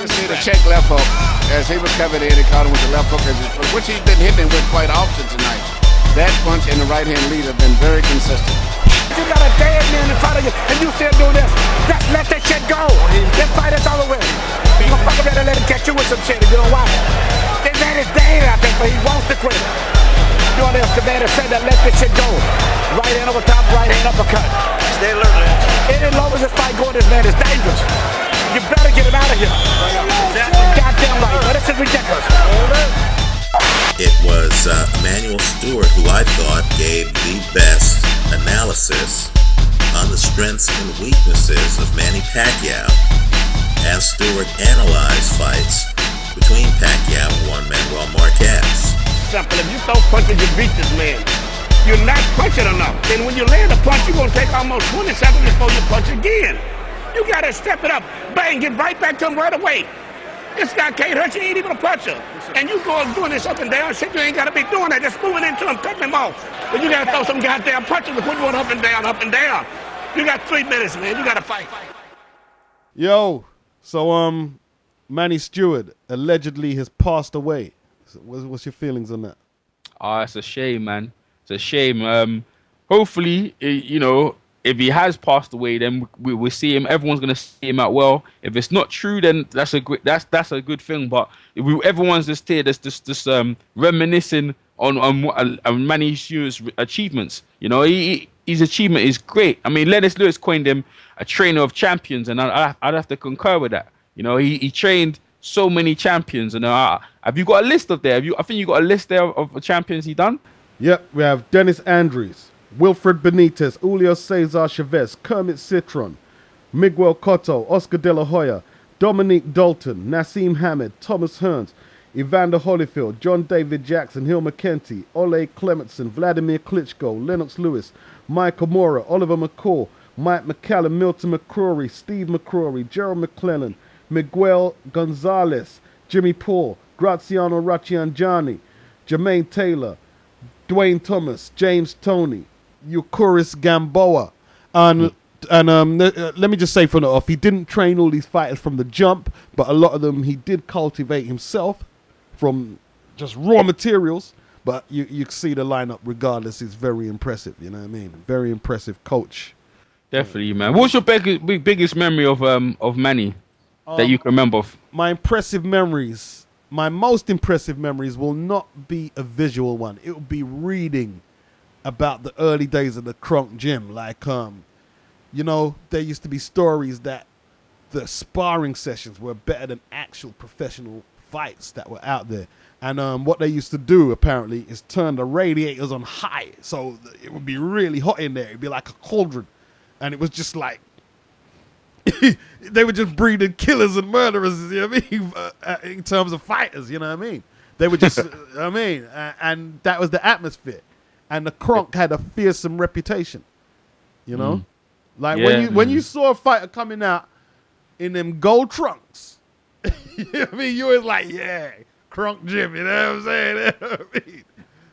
to see the check left hook as he was coming in and caught him with the left hook, which he's been hitting with quite often tonight. That punch and the right-hand lead have been very consistent. You got a dead man in front of you, and you still do this. Just let that shit go. This fight is over with. You gonna fuck around and let him catch you with some shit, and you know why? This man is dead out there, but he wants to quit. You know this, the man has said that let this shit go. Right hand over top, right hand uppercut. Stay alert, man. Any longer this fight going, this man is dangerous. You better get him out of here. Goddamn right. Now, this is ridiculous. It was Emanuel Steward who I thought gave the best analysis on the strengths and weaknesses of Manny Pacquiao as Steward analyzed fights between Pacquiao and Juan Manuel Marquez. Simple, if you throw punches, you beat this man. You're not punching enough. And when you land a punch, you're going to take almost 20 seconds before you punch again. You got to step it up. Bang, get right back to him right away. This guy can't hurt you, he ain't even a puncher. And you going doing this up and down shit, you ain't got to be doing that. Just moving into him, cutting him off. But you got to throw some goddamn punches before you going up and down, up and down. You got 3 minutes, man. You got to fight. Yo, so Manny Steward allegedly has passed away. So what's your feelings on that? It's a shame, man. It's a shame. Hopefully, you know, if he has passed away, then we'll see him. Everyone's gonna see him out well. If it's not true, then that's a good thing. But everyone's just here, just reminiscing on Manny Steward's achievements. You know, his achievement is great. I mean, Lennox Lewis coined him a trainer of champions, and I'd have to concur with that. You know, he trained so many champions, and have you got a list of there? I think you got a list there of champions he done. Yep, we have Dennis Andrews, Wilfred Benitez, Julio Cesar Chavez, Kermit Citron, Miguel Cotto, Oscar De La Hoya, Dominique Dalton, Nassim Hamed, Thomas Hearns, Evander Holyfield, John David Jackson, Hill McKenty, Ole Clementson, Vladimir Klitschko, Lennox Lewis, Michael Mora, Oliver McCall, Mike McCallum, Milton McCrory, Steve McCrory, Gerald McClellan, Miguel Gonzalez, Jimmy Paul, Graziano Racciangiani, Jermaine Taylor, Dwayne Thomas, James Toney, Eucurus Gamboa, and let me just say from the off, he didn't train all these fighters from the jump, but a lot of them he did cultivate himself from just raw materials. But you see the lineup regardless is very impressive. You know what I mean? Very impressive coach. Definitely, man. What's your biggest memory of Manny that you can remember? My most impressive memories will not be a visual one. It will be reading about the early days of the Kronk Gym. Like, you know, there used to be stories that the sparring sessions were better than actual professional fights that were out there. And what they used to do, apparently, is turn the radiators on high. So it would be really hot in there. It'd be like a cauldron. And it was just like, they were just breeding killers and murderers, you know what I mean? In terms of fighters, you know what I mean? They were just, and that was the atmosphere. And the Kronk had a fearsome reputation, you know? Like when you saw a fighter coming out in them gold trunks, you know what I mean? You was like, yeah, Kronk Gym, you know what I'm saying? You know what I mean?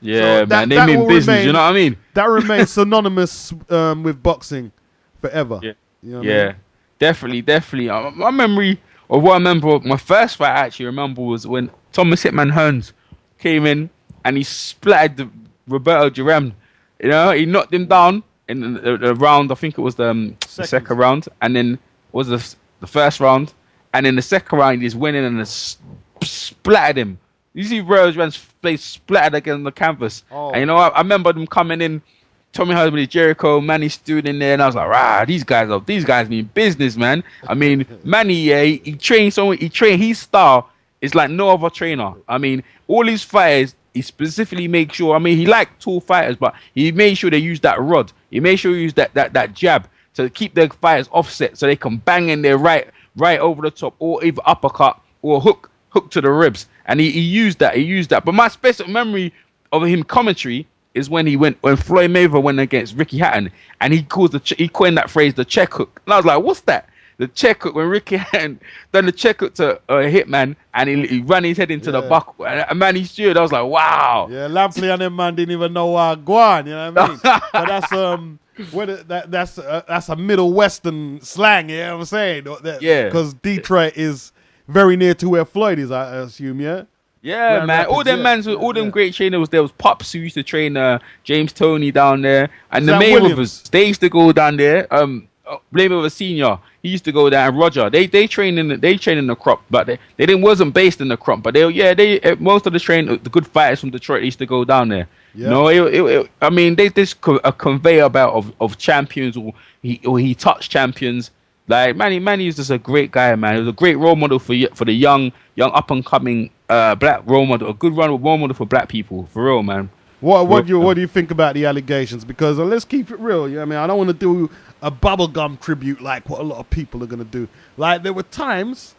Yeah, so man, they mean business, you know what I mean? That remains synonymous with boxing forever. Yeah, you know what I mean? Definitely. My memory of what I remember, my first fight I actually remember was when Thomas Hitman Hearns came in and he splattered Roberto Duran. You know, he knocked him down in the round. I think it was the second round, and then was the first round, and then the second round he just went in and splattered him. You see Roberto Duran's face splattered against the canvas, and you know I remember them coming in. Tommy Husband, Jericho, Manny Steward in there, and I was like, rah, these guys mean business, man. I mean, Manny, he trained so his style is like no other trainer. I mean, all his fighters, he specifically makes sure, I mean, he liked tall fighters, but he made sure they use that rod. He made sure he used that jab to keep their fighters offset so they can bang in there right over the top, or either uppercut or hook to the ribs. And he used that. But my special memory of him commentary is when Floyd Mayweather went against Ricky Hatton, and he coined that phrase, the check hook. And I was like, what's that? The check hook, when Ricky Hatton done the check hook to Hitman, and he ran his head into the buckle. And Manny Steward, I was like, wow. Yeah, Lampley and them man didn't even know Guan, you know what I mean? But that's a Middle Western slang, you know what I'm saying? Yeah. Because Detroit is very near to where Floyd is, I assume, yeah? Yeah, Grand man. Rapids, All them yeah. mans, all them great trainers. There was Pops who used to train James Toney down there, and Is the that Mayweathers. Williams? They used to go down there. Mayweather Senior, he used to go there, and Roger. They train in the crop, but they wasn't based in the crop. But most of the good fighters from Detroit used to go down there. Yeah. No, I mean, this a conveyor belt of champions, or he touched champions. Like Manny is just a great guy, man. He was a great role model for the young up and coming black role model, a good role model for black people, for real, man. What do you think about the allegations? Because let's keep it real. I mean, I don't want to do a bubblegum tribute like what a lot of people are going to do. Like, there were times,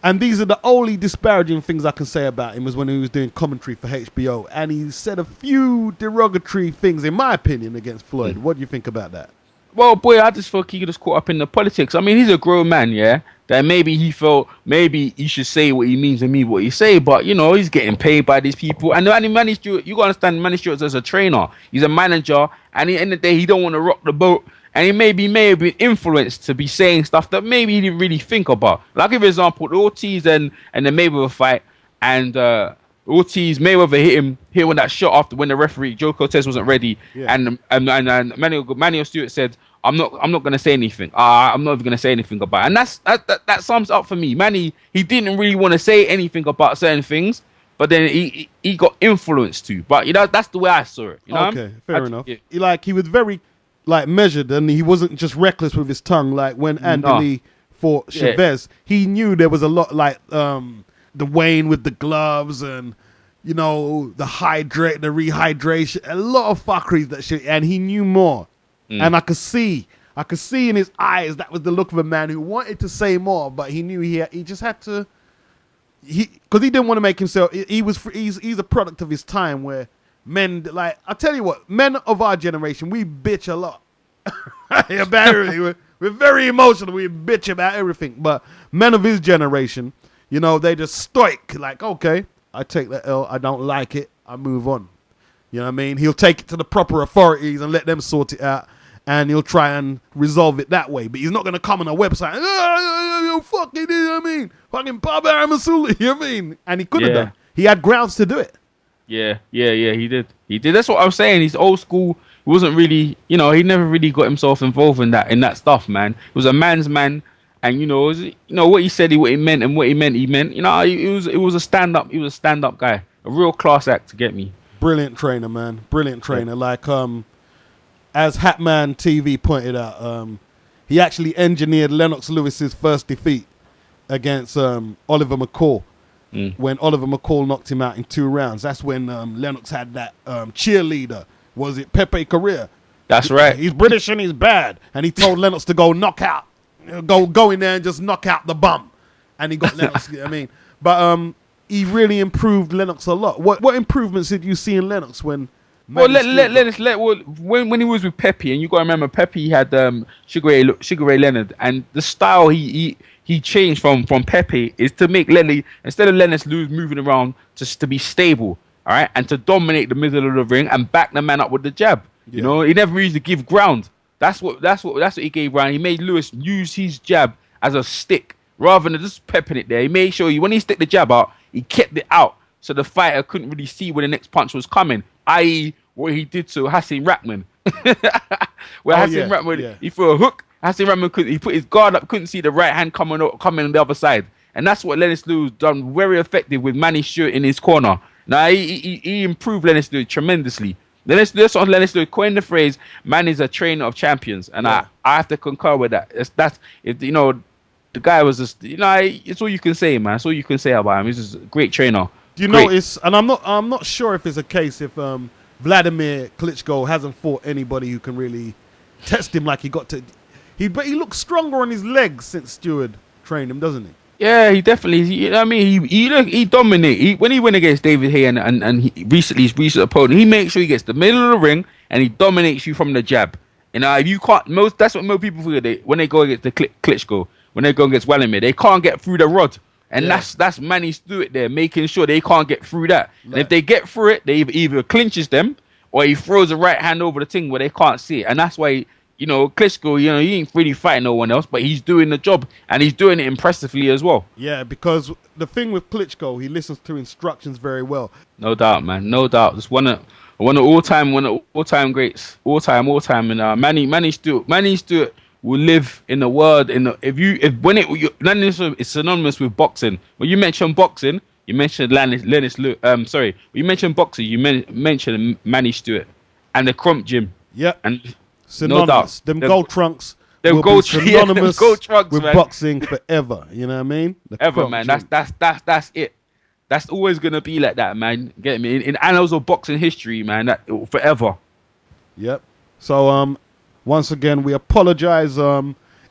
and these are the only disparaging things I can say about him, was when he was doing commentary for HBO, and he said a few derogatory things, in my opinion, against Floyd. What do you think about that? Well, boy, I just thought he just caught up in the politics. I mean, he's a grown man, yeah? That maybe he felt maybe he should say what he means and mean what he say, but, he's getting paid by these people. And Manny Steward, you got to understand, Manny Steward as a trainer. He's a manager, and at the end of the day, he don't want to rock the boat. And he may have been influenced to be saying stuff that maybe he didn't really think about. Like, I'll give you an example, the Ortiz and the Mayweather fight, and Ortiz, Mayweather hit him with that shot after when the referee, Joe Cortez, wasn't ready. Yeah. And Manny Stewart said, I'm not going to say anything. I'm not even going to say anything about it. And that sums up for me. Manny, he didn't really want to say anything about certain things, but then he got influenced to. But, that's the way I saw it. Okay, fair enough. Yeah. He was very, measured, and he wasn't just reckless with his tongue. Like, when Anthony fought Chavez, he knew there was a lot, the Wayne with the gloves and, the rehydration, a lot of fuckeries that shit, and he knew more. And I could see in his eyes that was the look of a man who wanted to say more, but he knew he just had to. Because he didn't want to make himself. He's a product of his time, where men, I tell you what, men of our generation, we bitch a lot about everything. We're very emotional. We bitch about everything. But men of his generation, they just stoic. Like, okay, I take the L. I don't like it. I move on. You know what I mean? He'll take it to the proper authorities and let them sort it out. And he'll try and resolve it that way. But he's not going to come on a website and, fucking, you know what I mean? Fucking Baba Amasuli, you know what I mean? And he could have done. He had grounds to do it. Yeah, he did. That's what I'm saying. He's old school. He wasn't really, he never really got himself involved in that stuff, man. He was a man's man. And, what he said, what he meant, and what he meant, he meant. It was a stand-up. He was a stand-up guy. A real class act to get me. Brilliant trainer, man. Brilliant trainer. Yeah. As Hatman TV pointed out, he actually engineered Lennox Lewis's first defeat against Oliver McCall when Oliver McCall knocked him out in 2 rounds. That's when Lennox had that cheerleader. Was it Pepe Correa? That's right. He's British and he's bad. And he told Lennox to go knock out. Go in there and just knock out the bum. And he got Lennox, you know what I mean? But he really improved Lennox a lot. What improvements did you see in Lennox when... when he was with Pepe, and you got to remember, Pepe had Sugar Ray Leonard, and the style he changed from Pepe is to make Lenny, instead of Lennox moving around, just to be stable, all right, and to dominate the middle of the ring and back the man up with the jab. Yeah. He never used to give ground. That's what he gave ground. He made Lewis use his jab as a stick rather than just pepping it there. He made sure when he stick the jab out, he kept it out so the fighter couldn't really see where the next punch was coming. I.e., what he did to Hassan Rahman. Rahman, he threw a hook. Hassan Rahman he put his guard up, couldn't see the right hand coming on the other side. And that's what Lennox Lewis done very effective with Manny Stewart in his corner. Now, he improved Lennox Lewis tremendously. Lennox Lewis coined the phrase, "Man is a trainer of champions." And I have to concur with that. The guy was just, it's all you can say, man. It's all you can say about him. He's just a great trainer. Do you notice, and I'm not sure if it's a case if Vladimir Klitschko hasn't fought anybody who can really test him like he got to. But he looks stronger on his legs since Steward trained him, doesn't he? Yeah, he definitely. He dominated. When he went against David Hay and his recent opponent, he makes sure he gets the middle of the ring and he dominates you from the jab. If you can't, that's what most people feel when they go against the Klitschko, when they go against Vladimir, they can't get through the rod. And that's Manny Stewart there, making sure they can't get through that. Right. And if they get through it, they either clinches them or he throws a right hand over the thing where they can't see it. And that's why Klitschko, he ain't really fighting no one else, but he's doing the job, and he's doing it impressively as well. Yeah, because the thing with Klitschko, he listens to instructions very well. No doubt, man. No doubt. Just one of all-time greats, all time. And Manny Steward will live in the world. It's synonymous with boxing. When you mention boxing, you mentioned when you mention boxing, you mentioned Manny Steward and the Kronk Gym. Yeah, and synonymous. No them gold trunks. Them will be synonymous gold trunks, with man. boxing forever. You know what I mean? The Ever, Kronk man. Gym. That's it. That's always gonna be like that, man. Get me? In annals of boxing history, man. That forever. Yep. So once again, we apologize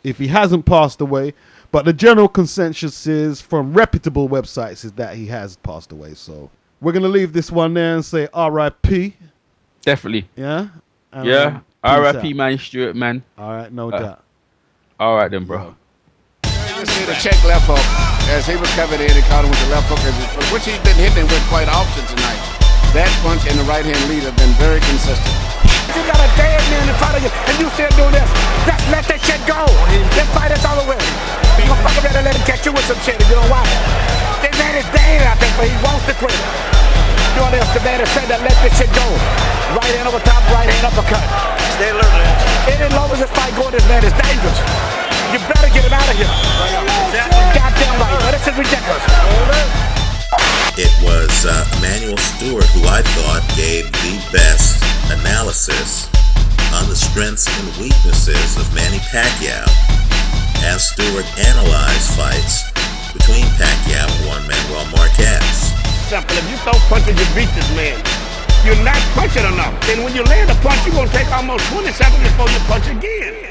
if he hasn't passed away, but the general consensus is from reputable websites is that he has passed away. So we're gonna leave this one there and say R.I.P. Definitely. Yeah. And, Yeah. peace R.I.P. out. Manny Steward, man. All right, no doubt. All right then, bro. You see the check left hook as he was covered in. He caught him with the left hook, which he's been hitting with quite often tonight. That punch and the right hand lead have been very consistent. You got a dead man in front of you, and you still doing this. Just let that shit go. This fight is over with. You gonna fuck around and let him catch you with some shit if you don't watch. This man is dead out there, but he wants to quit. You know the man has said that let this shit go. Right hand over top, right hand uppercut. Stay alert, man. Any long as this fight going, this man is dangerous. You better get him out of here. Goddamn right, man. This is ridiculous. It was Emanuel Steward who I thought gave the best analysis on the strengths and weaknesses of Manny Pacquiao as Steward analyzed fights between Pacquiao and Juan Manuel Marquez. Simple. If you throw punches, you beat this man. You're not punching enough. And when you land a punch, you're going to take almost 20 seconds before you punch again.